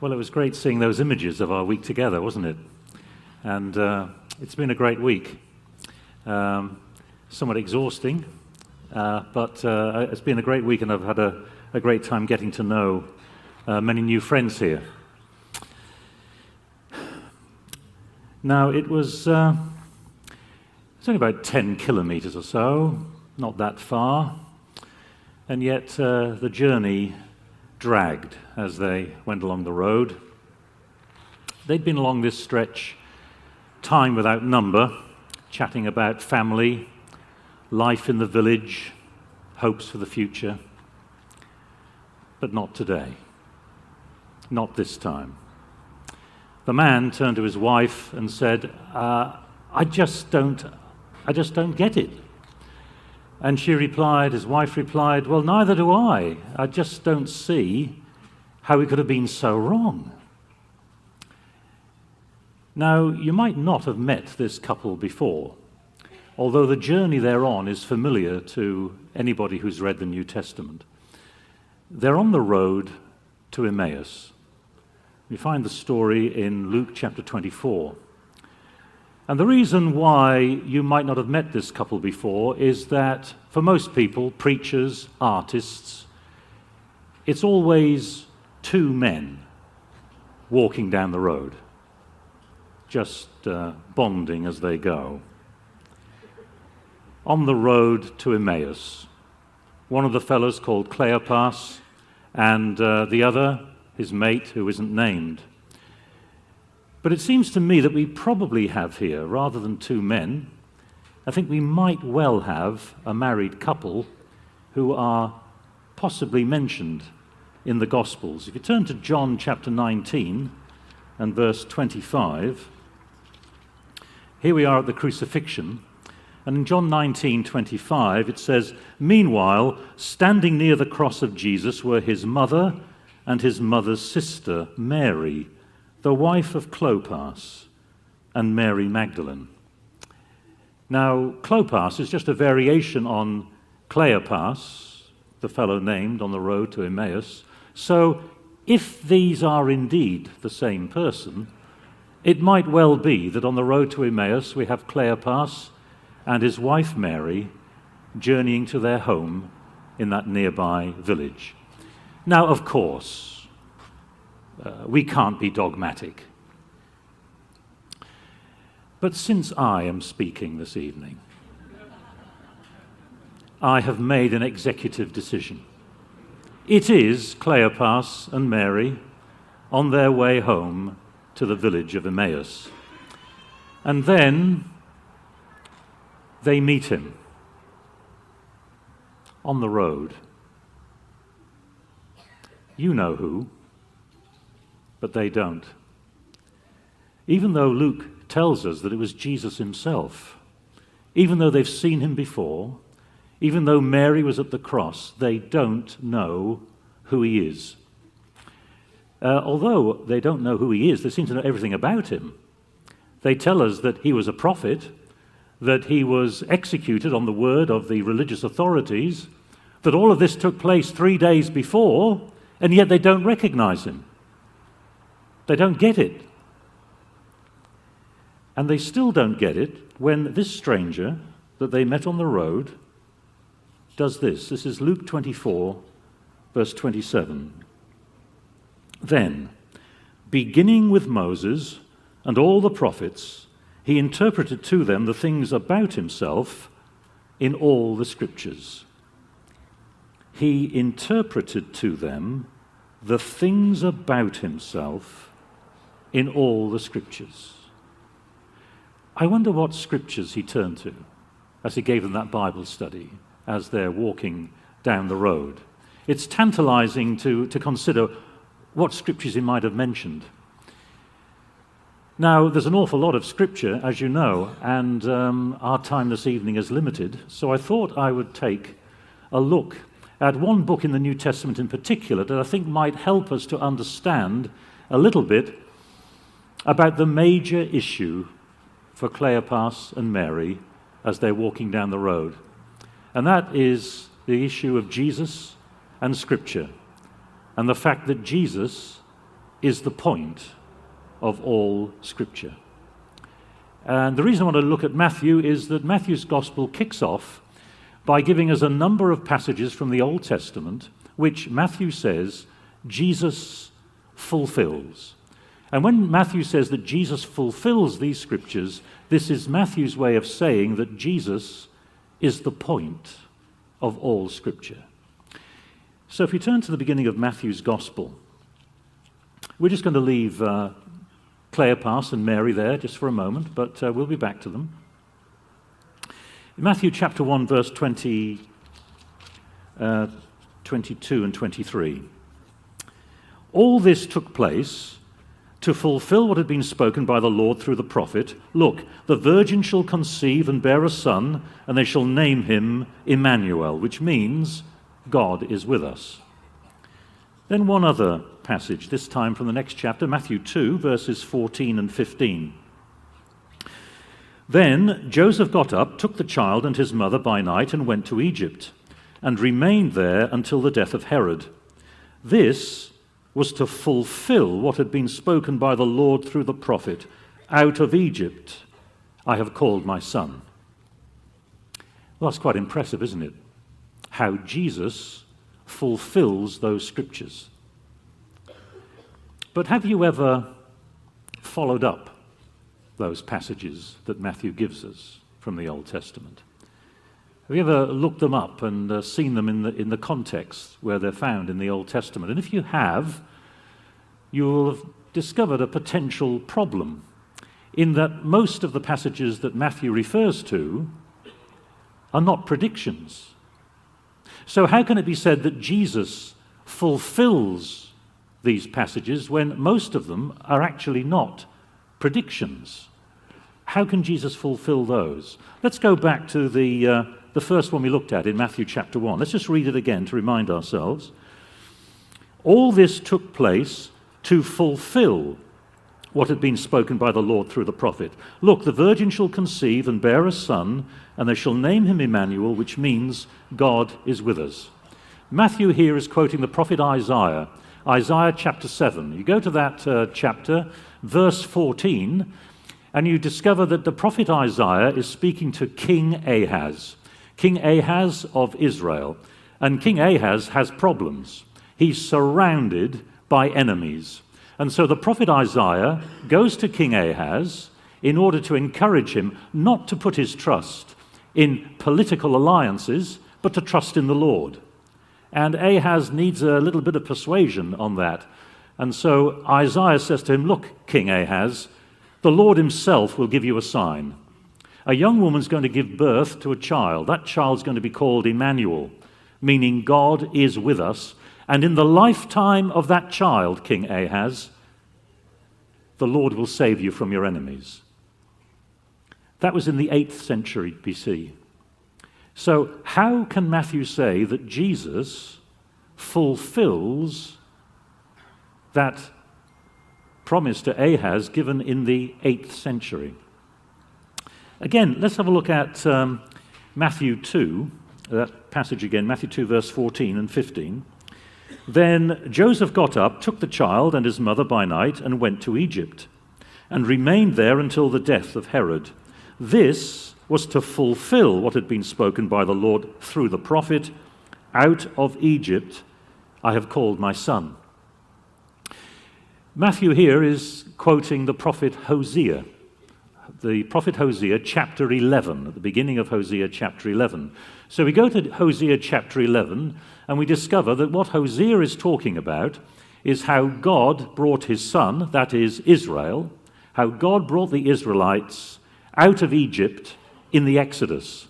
Well, it was great seeing those images of our week together, wasn't it? And it's been a great week. Somewhat exhausting, but it's been a great week, and I've had a great time getting to know many new friends here. Now, it's only about 10 kilometers or so, not that far, and yet the journey dragged as they went along the road. They'd been along this stretch time without number, chatting about family, life in the village, hopes for the future. But not today. Not this time. The man turned to his wife and said, I just don't get it. And his wife replied, well, neither do I. I just don't see how it could have been so wrong. Now, you might not have met this couple before, although the journey they're on is familiar to anybody who's read the New Testament. They're on the road to Emmaus. We find the story in Luke chapter 24. And the reason why you might not have met this couple before is that for most people, preachers, artists, it's always two men walking down the road, just bonding as they go. On the road to Emmaus, one of the fellows called Cleopas, and the other, his mate, who isn't named. But it seems to me that we probably have here, rather than two men, I think we might well have a married couple who are possibly mentioned in the Gospels. If you turn to John chapter 19 and verse 25, here we are at the crucifixion, and in John 19:25 it says, "Meanwhile, standing near the cross of Jesus were his mother and his mother's sister, Mary, the wife of Cleopas, and Mary Magdalene." Now, Cleopas is just a variation on Cleopas, the fellow named on the road to Emmaus. So, if these are indeed the same person, it might well be that on the road to Emmaus we have Cleopas and his wife Mary journeying to their home in that nearby village. Now, of course, we can't be dogmatic. But since I am speaking this evening, I have made an executive decision. It is Cleopas and Mary on their way home to the village of Emmaus. And then they meet him on the road. You know who, but they don't. Even though Luke tells us that it was Jesus himself, even though they've seen him before, even though Mary was at the cross, they don't know who he is. Although they don't know who he is, they seem to know everything about him. They tell us that he was a prophet, that he was executed on the word of the religious authorities, that all of this took place 3 days before, and yet they don't recognize him. They don't get it. And they still don't get it when this stranger that they met on the road does this. This is Luke 24, verse 27. "Then, beginning with Moses and all the prophets, he interpreted to them the things about himself in all the scriptures." He interpreted to them the things about himself in all the scriptures. I wonder what scriptures he turned to as he gave them that Bible study as they're walking down the road. It's tantalizing to consider what scriptures he might have mentioned. Now, there's an awful lot of scripture, as you know, and our time this evening is limited, so I thought I would take a look at one book in the New Testament in particular that I think might help us to understand a little bit about the major issue for Cleopas and Mary as they're walking down the road. And that is the issue of Jesus and Scripture, and the fact that Jesus is the point of all Scripture. And the reason I want to look at Matthew is that Matthew's Gospel kicks off by giving us a number of passages from the Old Testament which Matthew says Jesus fulfills. And when Matthew says that Jesus fulfills these Scriptures, this is Matthew's way of saying that Jesus is the point of all Scripture. So if you turn to the beginning of Matthew's Gospel, we're just going to leave Cleopas and Mary there just for a moment, but we'll be back to them. In Matthew chapter 1, verse 22 and 23. All this took place to fulfill what had been spoken by the Lord through the prophet. Look, the virgin shall conceive and bear a son, and they shall name him Emmanuel, which means God is with us. Then one other passage, this time from the next chapter, Matthew 2, verses 14 and 15. Then Joseph got up, took the child and his mother by night, and went to Egypt, and remained there until the death of Herod. This was to fulfill what had been spoken by the Lord through the prophet, out of Egypt I have called my son. Well, that's quite impressive, isn't it? How Jesus fulfills those scriptures. But have you ever followed up those passages that Matthew gives us from the Old Testament? Have you ever looked them up and seen them in the context where they're found in the Old Testament? And if you have, you will have discovered a potential problem in that most of the passages that Matthew refers to are not predictions. So how can it be said that Jesus fulfills these passages when most of them are actually not predictions? How can Jesus fulfill those? Let's go back to the first one we looked at in Matthew chapter 1. Let's just read it again to remind ourselves. All this took place to fulfill what had been spoken by the Lord through the prophet. Look, the virgin shall conceive and bear a son, and they shall name him Emmanuel, which means God is with us. Matthew here is quoting the prophet Isaiah, Isaiah chapter 7. You go to that chapter, verse 14, and you discover that the prophet Isaiah is speaking to King Ahaz. King Ahaz of Israel. And King Ahaz has problems. He's surrounded by enemies. And so the prophet Isaiah goes to King Ahaz in order to encourage him not to put his trust in political alliances, but to trust in the Lord. And Ahaz needs a little bit of persuasion on that. And so Isaiah says to him, look, King Ahaz, the Lord himself will give you a sign. A young woman's going to give birth to a child. That child's going to be called Emmanuel, meaning God is with us. And in the lifetime of that child, King Ahaz, the Lord will save you from your enemies. That was in the 8th century BC. So how can Matthew say that Jesus fulfills that promise to Ahaz given in the 8th century? Again, let's have a look at Matthew 2, that passage again, Matthew 2, verse 14 and 15. Then Joseph got up, took the child and his mother by night, and went to Egypt, and remained there until the death of Herod. This was to fulfill what had been spoken by the Lord through the prophet, out of Egypt I have called my son. Matthew here is quoting the prophet Hosea. The prophet Hosea, chapter 11, at the beginning of Hosea, chapter 11. So we go to Hosea, chapter 11, and we discover that what Hosea is talking about is how God brought his son, that is Israel, how God brought the Israelites out of Egypt in the Exodus.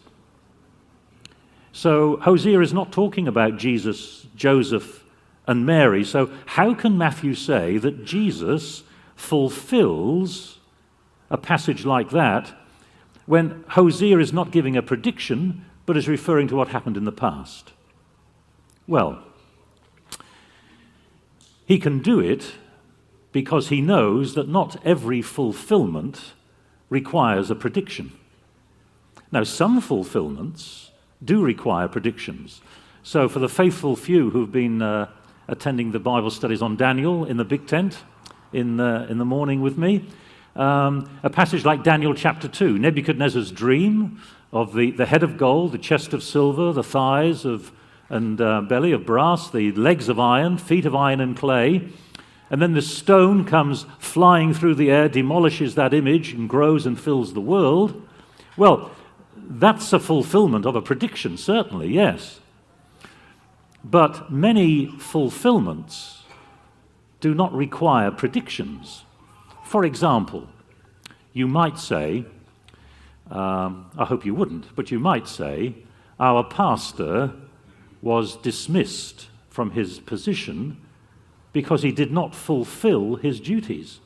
So Hosea is not talking about Jesus, Joseph, and Mary. So how can Matthew say that Jesus fulfills a passage like that when Hosea is not giving a prediction but is referring to what happened in the past? Well, he can do it because he knows that not every fulfillment requires a prediction. Now, some fulfillments do require predictions. So for the faithful few who've been attending the Bible studies on Daniel in the big tent, in the morning with me. A passage like Daniel chapter 2, Nebuchadnezzar's dream of the head of gold, the chest of silver, the thighs and belly of brass, the legs of iron, feet of iron and clay. And then the stone comes flying through the air, demolishes that image and grows and fills the world. Well, that's a fulfillment of a prediction, certainly, yes. But many fulfillments do not require predictions. For example, you might say, I hope you wouldn't, but you might say, our pastor was dismissed from his position because he did not fulfill his duties.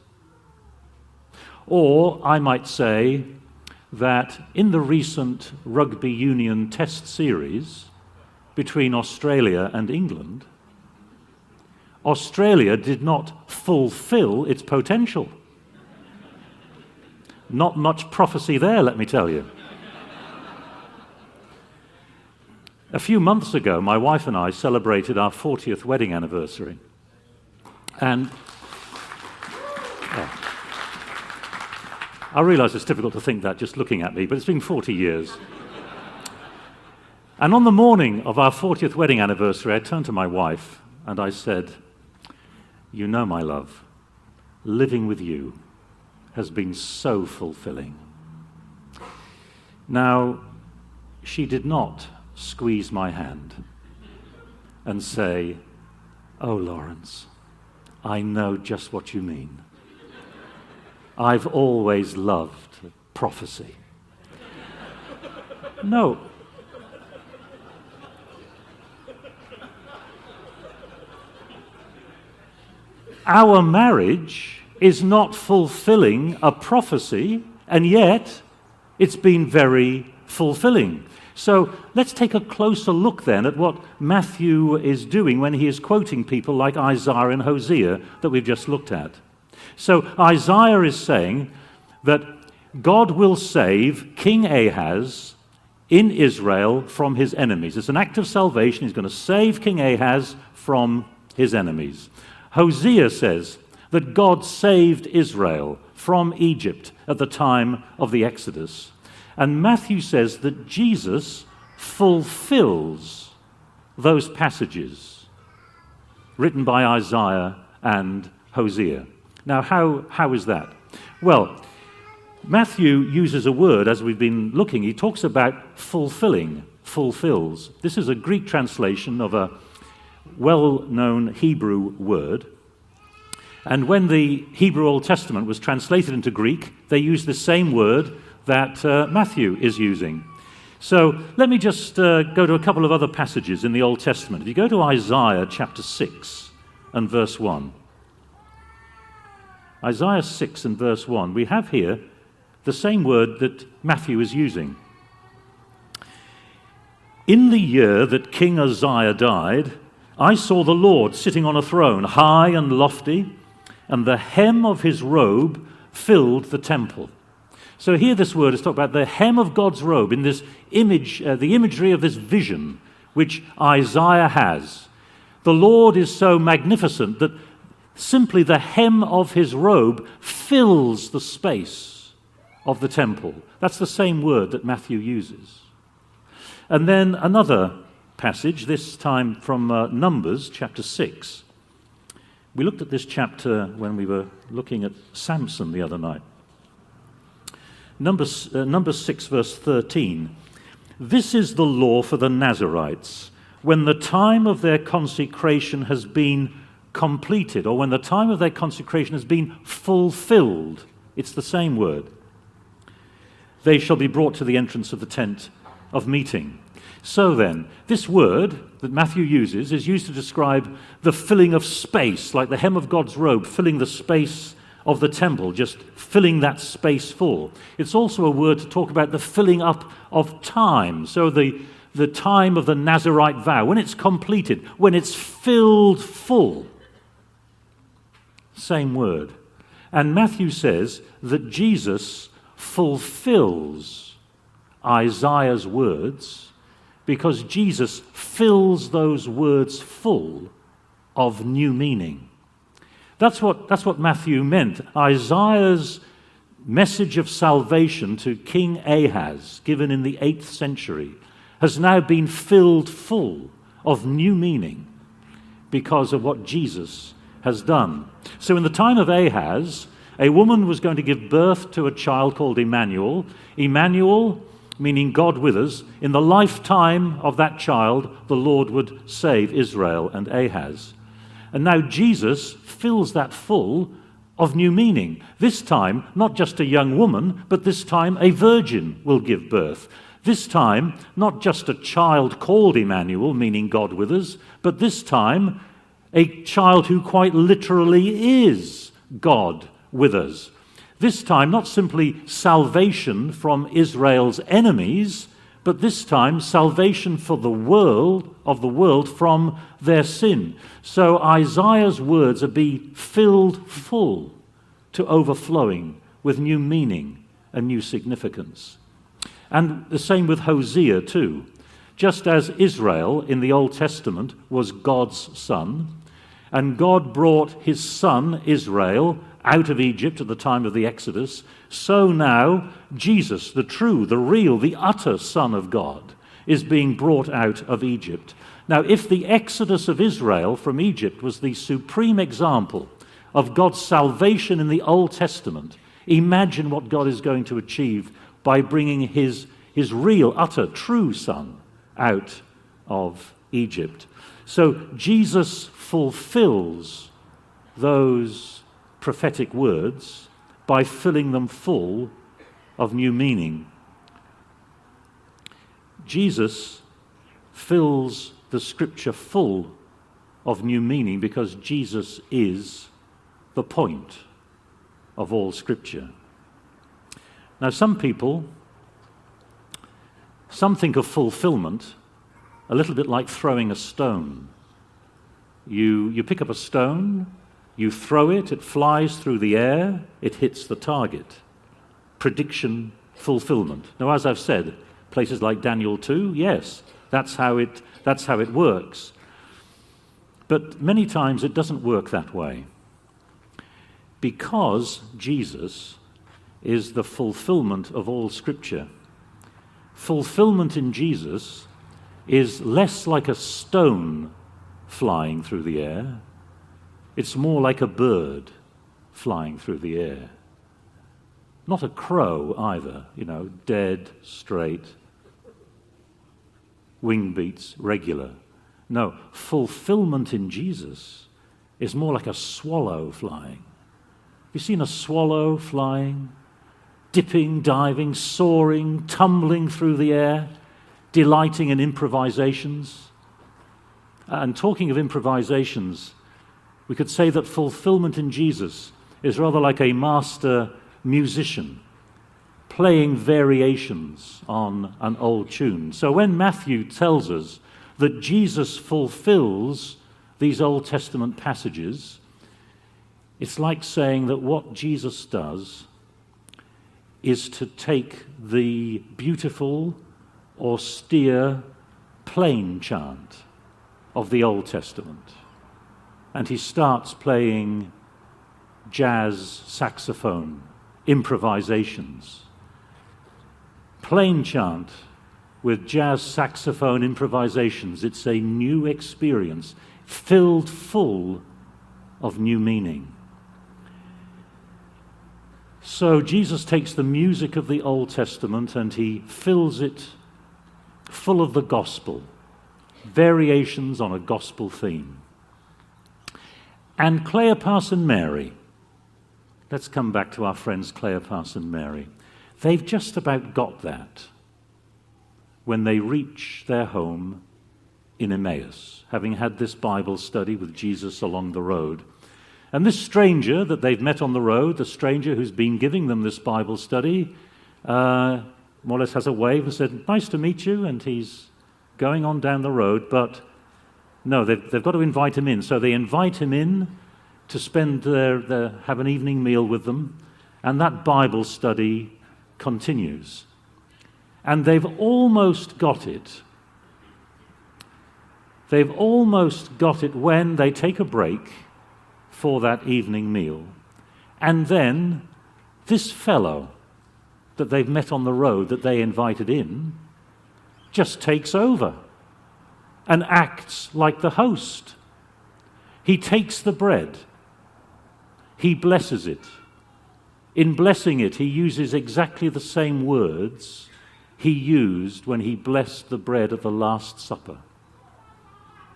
Or I might say that in the recent rugby union test series between Australia and England, Australia did not fulfill its potential. Not much prophecy there, let me tell you. A few months ago, my wife and I celebrated our 40th wedding anniversary. And I realize it's difficult to think that just looking at me, but it's been 40 years. And on the morning of our 40th wedding anniversary, I turned to my wife and I said, "You know, my love, living with you has been so fulfilling." Now, she did not squeeze my hand and say, "Oh, Lawrence, I know just what you mean. I've always loved prophecy." No. Our marriage is not fulfilling a prophecy, and yet it's been very fulfilling. So let's take a closer look then at what Matthew is doing when he is quoting people like Isaiah and Hosea that we've just looked at. So Isaiah is saying that God will save King Ahaz in Israel from his enemies. It's an act of salvation. He's going to save King Ahaz from his enemies. Hosea says that God saved Israel from Egypt at the time of the Exodus. And Matthew says that Jesus fulfills those passages written by Isaiah and Hosea. Now, how is that? Well, Matthew uses a word, as we've been looking, he talks about fulfilling, fulfills. This is a Greek translation of a well-known Hebrew word. And when the Hebrew Old Testament was translated into Greek, they used the same word that Matthew is using. So let me just go to a couple of other passages in the Old Testament. If you go to Isaiah chapter 6 and verse 1. Isaiah 6 and verse 1, we have here the same word that Matthew is using. "In the year that King Uzziah died, I saw the Lord sitting on a throne, high and lofty, and the hem of his robe filled the temple." So here this word is talking about the hem of God's robe in this image, the imagery of this vision which Isaiah has. The Lord is so magnificent that simply the hem of his robe fills the space of the temple. That's the same word that Matthew uses. And then another passage, this time from Numbers chapter 6. We looked at this chapter when we were looking at Samson the other night. Numbers 6, verse 13. "This is the law for the Nazarites, when the time of their consecration has been completed," or when the time of their consecration has been fulfilled. It's the same word. "They shall be brought to the entrance of the tent of meeting." So then, this word that Matthew uses is used to describe the filling of space, like the hem of God's robe, filling the space of the temple, just filling that space full. It's also a word to talk about the filling up of time. So the time of the Nazarite vow, when it's completed, when it's filled full. Same word. And Matthew says that Jesus fulfills Isaiah's words because Jesus fills those words full of new meaning. That's what Matthew meant. Isaiah's message of salvation to King Ahaz, given in the 8th century, has now been filled full of new meaning because of what Jesus has done. So in the time of Ahaz, a woman was going to give birth to a child called Emmanuel. Emmanuel, meaning God with us. In the lifetime of that child, the Lord would save Israel and Ahaz. And now Jesus fills that full of new meaning. This time, not just a young woman, but this time a virgin will give birth. This time, not just a child called Emmanuel, meaning God with us, but this time a child who quite literally is God with us. This time, not simply salvation from Israel's enemies, but this time salvation for the world from their sin. So Isaiah's words are being filled full to overflowing with new meaning and new significance. And the same with Hosea too. Just as Israel in the Old Testament was God's son, and God brought his son Israel out of Egypt at the time of the Exodus, so now Jesus, the true, the real, the utter Son of God, is being brought out of Egypt. Now, if the exodus of Israel from Egypt was the supreme example of God's salvation in the Old Testament, imagine what God is going to achieve by bringing his real, utter, true Son out of Egypt. So Jesus fulfills those prophetic words by filling them full of new meaning. Jesus fills the Scripture full of new meaning because Jesus is the point of all Scripture. Now, some think of fulfillment a little bit like throwing a stone. You pick up a stone, you throw it, it flies through the air, it hits the target. Prediction, fulfillment. Now, as I've said, places like Daniel 2, yes, that's how it works. But many times it doesn't work that way. Because Jesus is the fulfillment of all Scripture. Fulfillment in Jesus is less like a stone flying through the air. It's more like a bird flying through the air. Not a crow either, dead, straight, wing beats, regular. No, fulfillment in Jesus is more like a swallow flying. Have you seen a swallow flying? Dipping, diving, soaring, tumbling through the air, delighting in improvisations. And talking of improvisations, we could say that fulfillment in Jesus is rather like a master musician playing variations on an old tune. So when Matthew tells us that Jesus fulfills these Old Testament passages, it's like saying that what Jesus does is to take the beautiful, austere, plain chant of the Old Testament, and he starts playing jazz saxophone improvisations. Plain chant with jazz saxophone improvisations. It's a new experience filled full of new meaning. So Jesus takes the music of the Old Testament and he fills it full of the gospel, variations on a gospel theme. And Cleopas and Mary, let's come back to our friends Cleopas and Mary. They've just about got that when they reach their home in Emmaus, having had this Bible study with Jesus along the road. And this stranger that they've met on the road, the stranger who's been giving them this Bible study, more or less has a wave and said, "Nice to meet you," and he's going on down the road, but no, they've got to invite him in. So they invite him in to spend have an evening meal with them, and that Bible study continues. And they've almost got it. They've almost got it when they take a break for that evening meal. And then this fellow that they've met on the road that they invited in just takes over and acts like the host. He takes the bread. He blesses it. In blessing it, he uses exactly the same words he used when he blessed the bread at the Last Supper.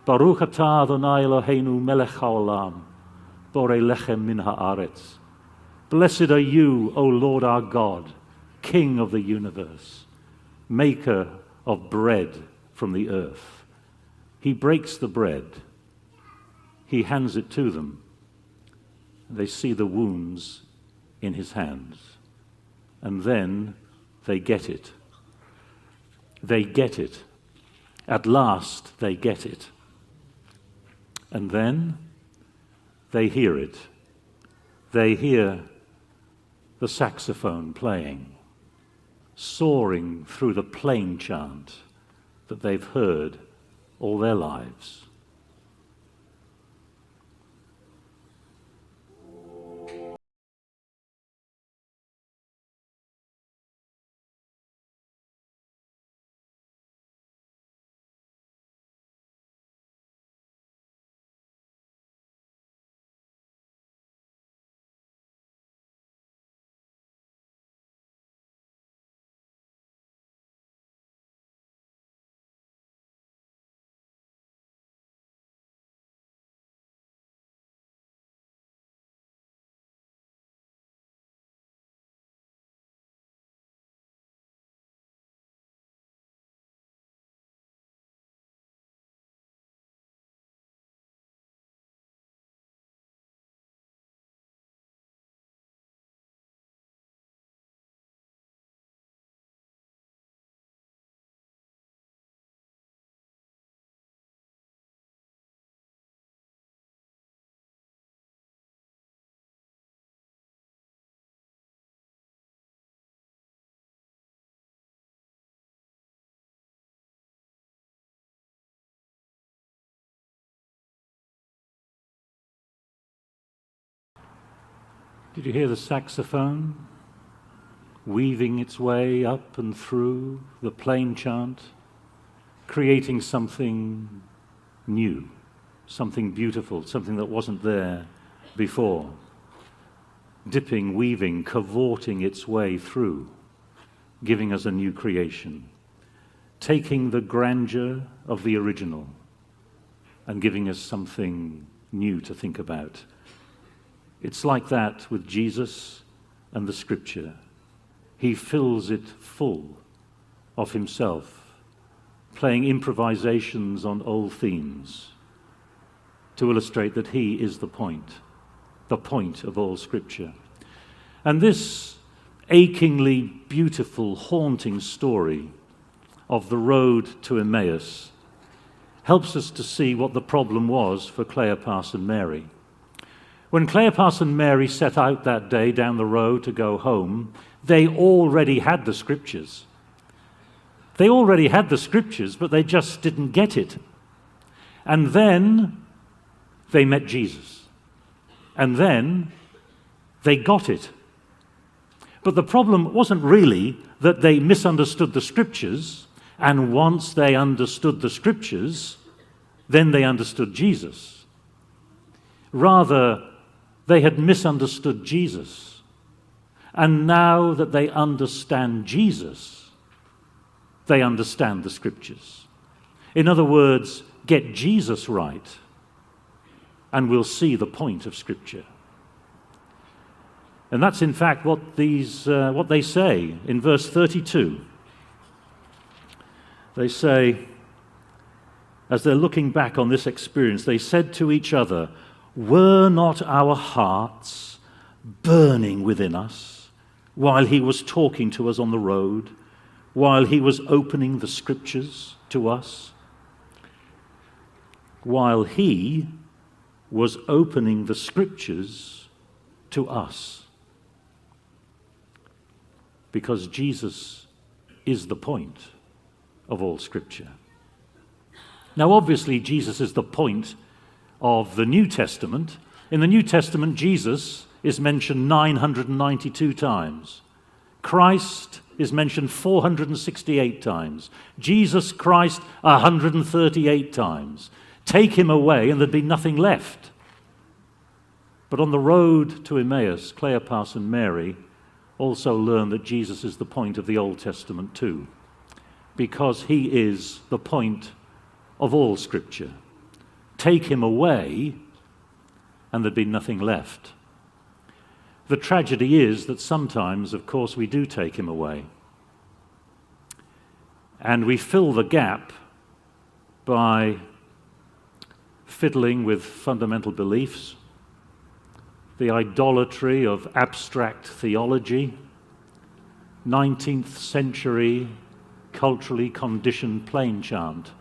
Baruch atah Adonai Eloheinu melech haolam, borei lechem min haaretz. Blessed are you, O Lord our God, King of the universe, maker of bread from the earth. He breaks the bread. He hands it to them. They see the wounds in his hands. And then they get it. They get it. At last they get it. And then they hear it. They hear the saxophone playing, soaring through the plain chant that they've heard all their lives. Did you hear the saxophone weaving its way up and through the plain chant, creating something new, something beautiful, something that wasn't there before, dipping, weaving, cavorting its way through, giving us a new creation, taking the grandeur of the original and giving us something new to think about. It's like that with Jesus and the Scripture. He fills it full of himself, playing improvisations on old themes to illustrate that he is the point of all Scripture. And this achingly beautiful, haunting story of the road to Emmaus helps us to see what the problem was for Cleopas and Mary. When Cleopas and Mary set out that day down the road to go home, they already had the Scriptures. They already had the Scriptures, but they just didn't get it. And then they met Jesus. And then they got it. But the problem wasn't really that they misunderstood the Scriptures, and once they understood the Scriptures, then they understood Jesus. Rather, they had misunderstood Jesus. And now that they understand Jesus, they understand the Scriptures. In other words, get Jesus right, and we'll see the point of Scripture. And that's in fact what they say in verse 32. They say, as they're looking back on this experience, they said to each other, "Were not our hearts burning within us while he was talking to us on the road, while he was opening the Scriptures to us?" While he was opening the Scriptures to us. Because Jesus is the point of all Scripture. Now, obviously, Jesus is the point of the New Testament, In the New Testament, Jesus is mentioned 992 times. Christ is mentioned 468 times. Jesus Christ 138 times. Take him away and there'd be nothing left. But on the road to Emmaus, Cleopas and Mary also learn that Jesus is the point of the Old Testament too, because he is the point of all Scripture. Take him away and there'd be nothing left. The tragedy is that sometimes, of course, we do take him away. And we fill the gap by fiddling with fundamental beliefs, the idolatry of abstract theology, 19th century culturally conditioned plain chant.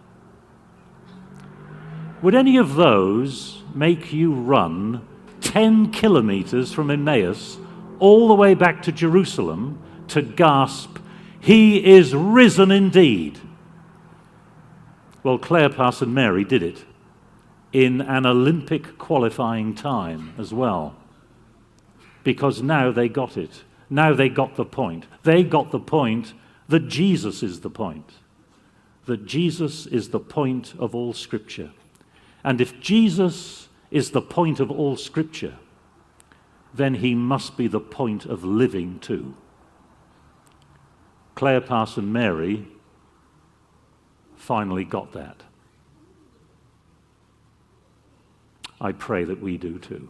Would any of those make you run 10 kilometers from Emmaus all the way back to Jerusalem to gasp, "He is risen indeed"? Well, Cleopas and Mary did it in an Olympic qualifying time as well, because now they got it. Now they got the point. They got the point that Jesus is the point, that Jesus is the point of all Scripture. And if Jesus is the point of all Scripture, then he must be the point of living too. Cleopas and Mary finally got that. I pray that we do too.